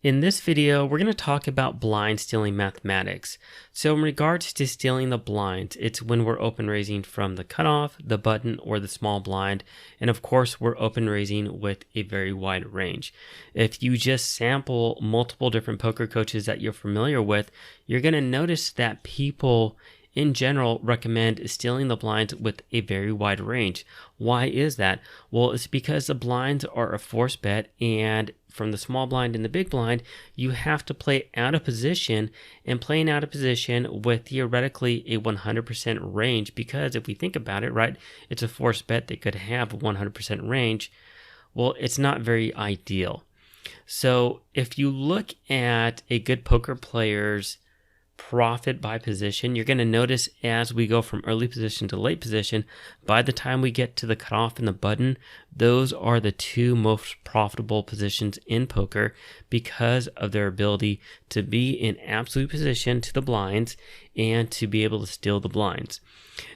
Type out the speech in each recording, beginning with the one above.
In this video, we're going to talk about blind stealing mathematics. So in regards to stealing the blinds, it's when we're open raising from the cutoff, the button, or the small blind. And of course, we're open raising with a very wide range. If you just sample multiple different poker coaches that you're familiar with, you're going to notice that people in general recommend stealing the blinds with a very wide range. Why is that? Well, it's because the blinds are a forced bet, and from the small blind and the big blind, you have to play out of position, and playing out of position with theoretically a 100% range, because if we think about it, right, it's a forced bet that could have a 100% range. Well, it's not very ideal. So if you look at a good poker player's profit by position, you're going to notice as we go from early position to late position, by the time we get to the cutoff and the button, those are the two most profitable positions in poker because of their ability to be in absolute position to the blinds and to be able to steal the blinds.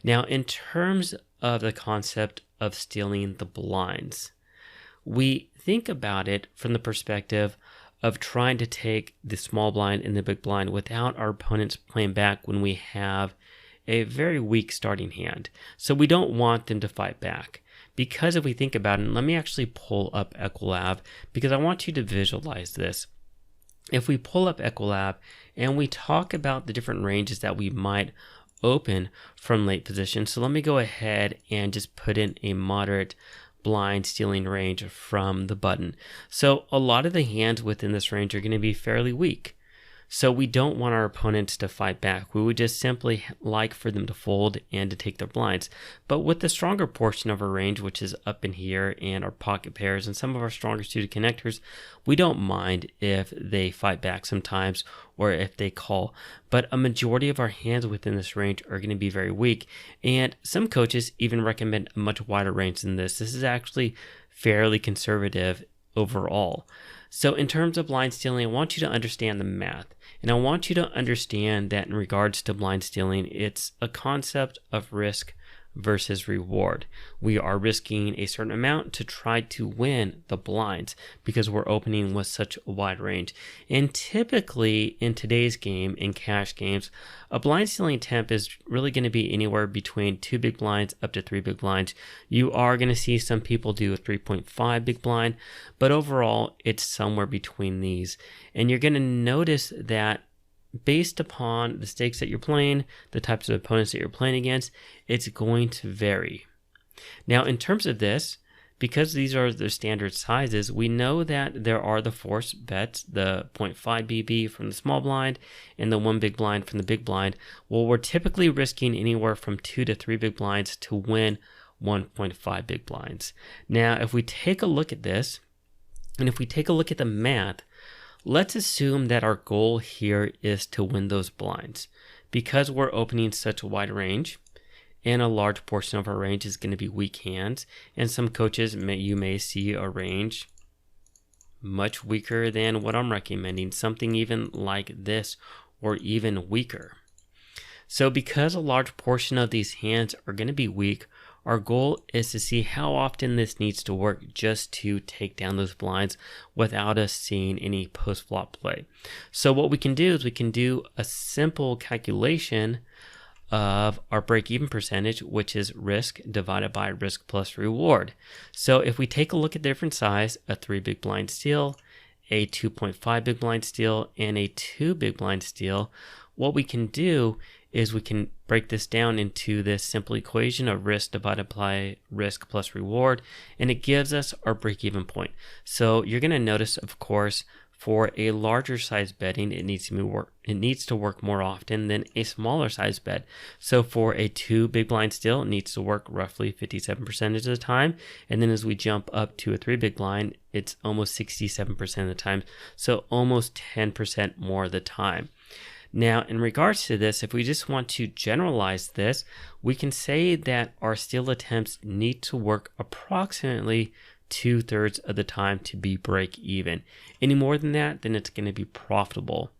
Now, in terms of the concept of stealing the blinds, we think about it from the perspective of trying to take the small blind and the big blind without our opponents playing back when we have a very weak starting hand. So we don't want them to fight back. Because if we think about it, and let me actually pull up Equilab because I want you to visualize this. If we pull up Equilab and we talk about the different ranges that we might open from late position. So let me go ahead and just put in a moderate blind stealing range from the button. So a lot of the hands within this range are going to be fairly weak. So we don't want our opponents to fight back. We would just simply like for them to fold and to take their blinds. But with the stronger portion of our range, which is up in here, and our pocket pairs and some of our stronger suited connectors, we don't mind if they fight back sometimes or if they call. But a majority of our hands within this range are going to be very weak. And some coaches even recommend a much wider range than this. This is actually fairly conservative overall. So in terms of blind stealing, I want you to understand the math. And I want you to understand that in regards to blind stealing, it's a concept of risk versus reward. We are risking a certain amount to try to win the blinds because we're opening with such a wide range. And typically in today's game, in cash games, a blind stealing temp is really going to be anywhere between 2 big blinds up to 3 big blinds. You are going to see some people do a 3.5 big blind, but overall it's somewhere between these. And you're going to notice that based upon the stakes that you're playing, the types of opponents that you're playing against, it's going to vary. Now, in terms of this, because these are the standard sizes, we know that there are the forced bets, the 0.5 BB from the small blind and the 1 big blind from the big blind. Well, we're typically risking anywhere from 2 to 3 big blinds to win 1.5 big blinds. Now, if we take a look at this, and if we take a look at the math, let's assume that our goal here is to win those blinds. Because we're opening such a wide range, and a large portion of our range is going to be weak hands, and some coaches, you may see a range much weaker than what I'm recommending, something even like this or even weaker. So because a large portion of these hands are going to be weak, our goal is to see how often this needs to work just to take down those blinds without us seeing any post-flop play. So what we can do is we can do a simple calculation of our break-even percentage, which is risk divided by risk plus reward. So if we take a look at different size, a 3 big blind steal, a 2.5 big blind steal, and a 2 big blind steal, what we can do is we can break this down into this simple equation of risk divided by risk plus reward, and it gives us our break-even point. So you're going to notice, of course, for a larger size betting, it needs to work more often than a smaller size bet. So for a 2 big blind steal, it needs to work roughly 57% of the time, and then as we jump up to a 3 big blind, it's almost 67% of the time. So almost 10% more of the time. Now, in regards to this, if we just want to generalize this, we can say that our steal attempts need to work approximately 2/3 of the time to be break even. Any more than that, then it's going to be profitable.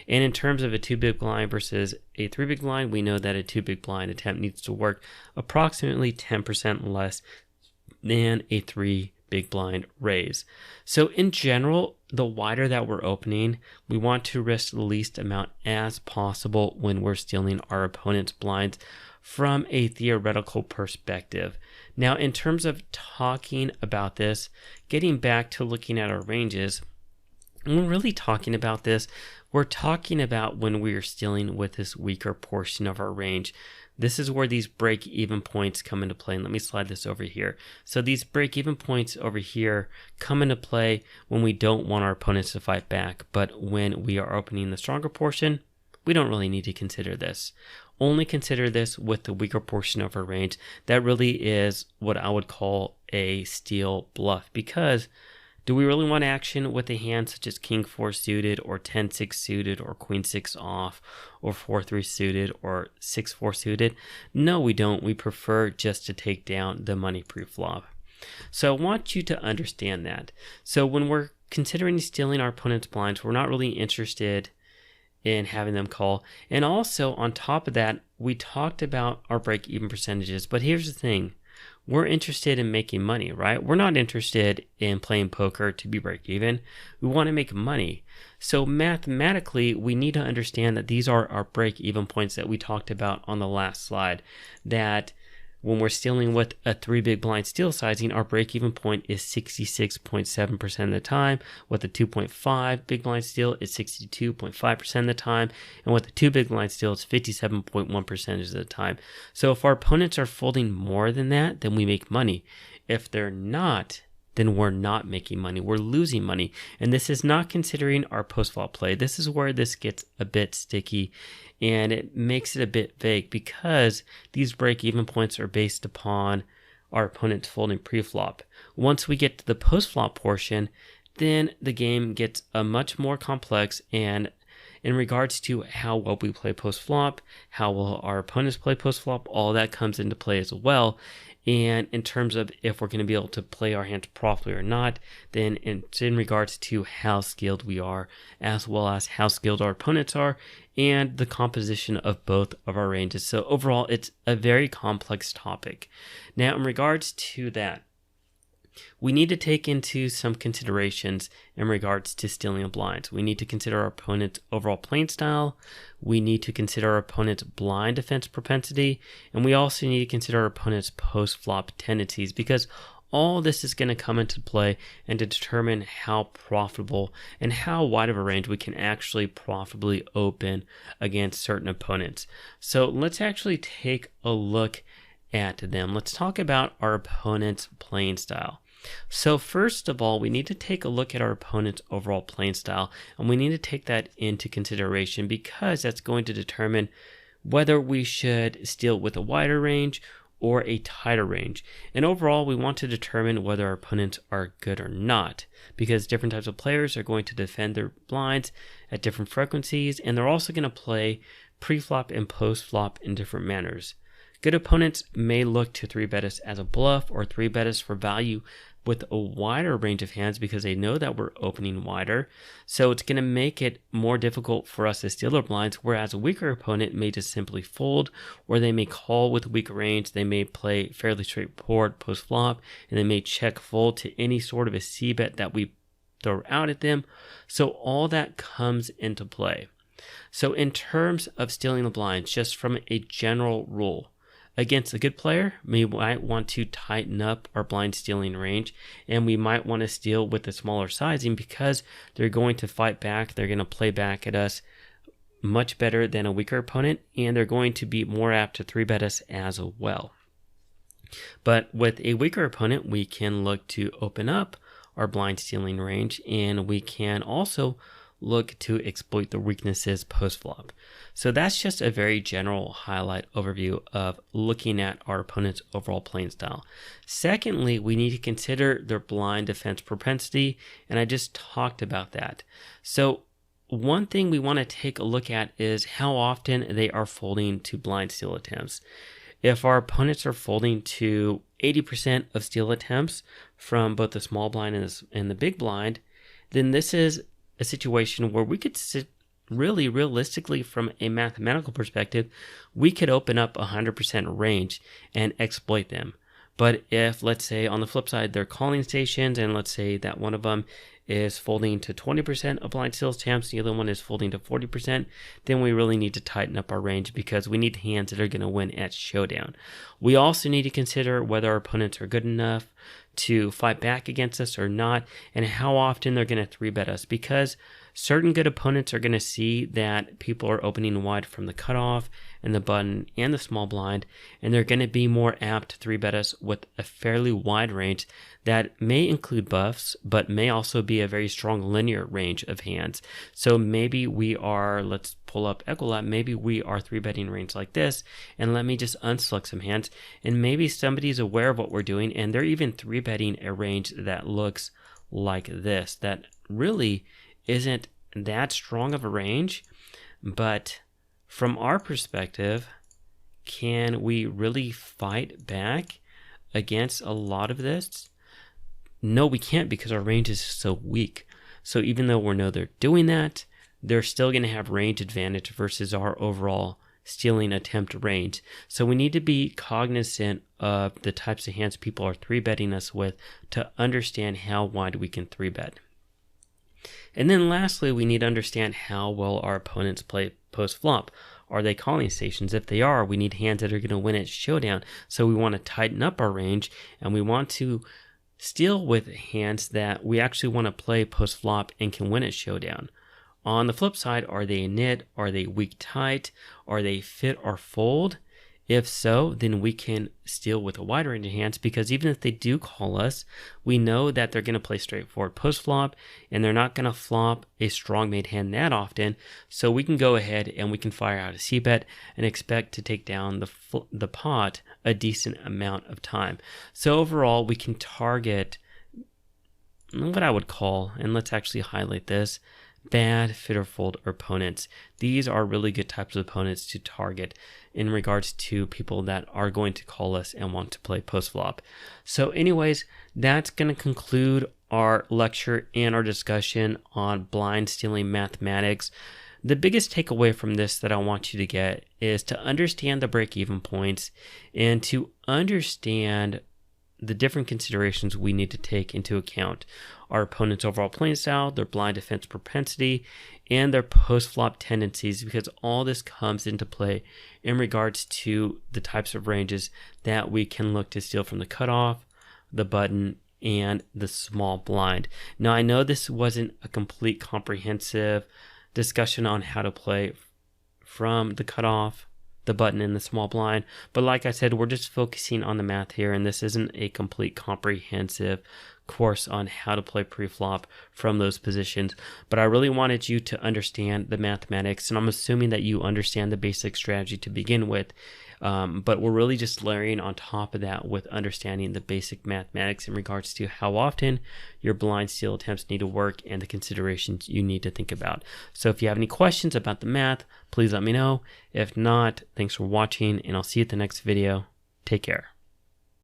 And in terms of a 2 big blind versus a 3 big blind, we know that a 2 big blind attempt needs to work approximately 10% less than a 3 big blind raise. So in general, the wider that we're opening, we want to risk the least amount as possible when we're stealing our opponent's blinds from a theoretical perspective. Now, in terms of talking about this, getting back to looking at our ranges, when we're really talking about this, we're talking about when we're stealing with this weaker portion of our range. This is where these break-even points come into play. And let me slide this over here. So these break-even points over here come into play when we don't want our opponents to fight back. But when we are opening the stronger portion, we don't really need to consider this. Only consider this with the weaker portion of our range. That really is what I would call a steal bluff, because do we really want action with a hand such as King 4 suited or 10-6 suited or Queen 6 off or 4-3 suited or 6-4 suited? No, we don't. We prefer just to take down the money pre-flop. So I want you to understand that. So when we're considering stealing our opponent's blinds, we're not really interested in having them call. And also on top of that, we talked about our break-even percentages. But here's the thing. We're interested in making money, right? We're not interested in playing poker to be break even. We want to make money. So mathematically, we need to understand that these are our break even points that we talked about on the last slide. That when we're stealing with a 3 big blind steal sizing, our break even point is 66.7% of the time. With a 2.5 big blind steal, it's 62.5% of the time. And with a 2 big blind steal, it's 57.1% of the time. So if our opponents are folding more than that, then we make money. If they're not, then we're not making money. We're losing money. And this is not considering our post-flop play. This is where this gets a bit sticky and it makes it a bit vague, because these break-even points are based upon our opponent's folding pre-flop. Once we get to the post-flop portion, then the game gets a much more complex, and in regards to how well we play post-flop, how well our opponents play post-flop, all that comes into play as well. And in terms of if we're going to be able to play our hands properly or not, then it's in regards to how skilled we are, as well as how skilled our opponents are, and the composition of both of our ranges. So overall, it's a very complex topic. Now, in regards to that, we need to take into some considerations in regards to stealing blinds. We need to consider our opponent's overall playing style. We need to consider our opponent's blind defense propensity. And we also need to consider our opponent's post-flop tendencies, because all this is going to come into play and to determine how profitable and how wide of a range we can actually profitably open against certain opponents. So let's actually take a look at them. Let's talk about our opponent's playing style. So first of all, we need to take a look at our opponent's overall playing style, and we need to take that into consideration, because that's going to determine whether we should steal with a wider range or a tighter range. And overall, we want to determine whether our opponents are good or not, because different types of players are going to defend their blinds at different frequencies, and they're also going to play pre-flop and post-flop in different manners. Good opponents may look to 3-bet us as a bluff or 3-bet us for value with a wider range of hands, because they know that we're opening wider. So it's going to make it more difficult for us to steal their blinds, whereas a weaker opponent may just simply fold, or they may call with a weaker range. They may play fairly straightforward post-flop, and they may check fold to any sort of a c-bet that we throw out at them. So all that comes into play. So in terms of stealing the blinds, just from a general rule, against a good player, we might want to tighten up our blind stealing range, and we might want to steal with a smaller sizing, because they're going to fight back. They're going to play back at us much better than a weaker opponent, and they're going to be more apt to 3-bet us as well. But with a weaker opponent, we can look to open up our blind stealing range, and we can also look to exploit the weaknesses post-flop. So that's just a very general highlight overview of looking at our opponent's overall playing style. Secondly, we need to consider their blind defense propensity, and I just talked about that. So one thing we want to take a look at is how often they are folding to blind steal attempts. If our opponents are folding to 80% of steal attempts from both the small blind and the big blind, then this is a situation where we could really realistically, from a mathematical perspective, we could open up 100% range and exploit them. But if, let's say, on the flip side, they're calling stations, and let's say that one of them is folding to 20% of blind steal attempts, the other one is folding to 40%, then we really need to tighten up our range because we need hands that are going to win at showdown. We also need to consider whether our opponents are good enough to fight back against us or not, and how often they're going to 3-bet us, because certain good opponents are going to see that people are opening wide from the cutoff and the button and the small blind, and they're going to be more apt to 3-bet us with a fairly wide range that may include buffs, but may also be a very strong linear range of hands. So maybe we are, let's pull up Equilab, maybe we are 3-betting range like this, and let me just unselect some hands, and maybe somebody's aware of what we're doing, and they're even 3-betting a range that looks like this, that really isn't that strong of a range, but from our perspective, can we really fight back against a lot of this? No, we can't, because our range is so weak. So even though we know they're doing that, they're still going to have range advantage versus our overall stealing attempt range. So we need to be cognizant of the types of hands people are 3-betting us with to understand how wide we can 3-bet. And then lastly, we need to understand how well our opponents play post-flop. Are they calling stations? If they are, we need hands that are going to win at showdown. So we want to tighten up our range, and we want to steal with hands that we actually want to play post-flop and can win at showdown. On the flip side, are they a nit? Are they weak tight? Are they fit or fold? If so, then we can steal with a wide range of hands, because even if they do call us, we know that they're going to play straightforward post-flop, and they're not going to flop a strong made hand that often. So we can go ahead and we can fire out a c-bet and expect to take down the pot a decent amount of time. So overall, we can target what I would call, and let's actually highlight this, bad fit or fold opponents. These are really good types of opponents to target in regards to people that are going to call us and want to play post flop. So anyways, that's going to conclude our lecture and our discussion on blind stealing mathematics. The biggest takeaway from this that I want you to get is to understand the break-even points and to understand the different considerations we need to take into account: our opponent's overall playing style, their blind defense propensity, and their post-flop tendencies, because all this comes into play in regards to the types of ranges that we can look to steal from the cutoff, the button, and the small blind. Now, I know this wasn't a complete comprehensive discussion on how to play from the cutoff, the button, and the small blind, but like I said, we're just focusing on the math here, and this isn't a complete comprehensive course on how to play pre-flop from those positions. But I really wanted you to understand the mathematics, and I'm assuming that you understand the basic strategy to begin with, but we're really just layering on top of that with understanding the basic mathematics in regards to how often your blind steal attempts need to work and the considerations you need to think about. So if you have any questions about the math, please let me know. If not, thanks for watching, and I'll see you at the next video. Take care.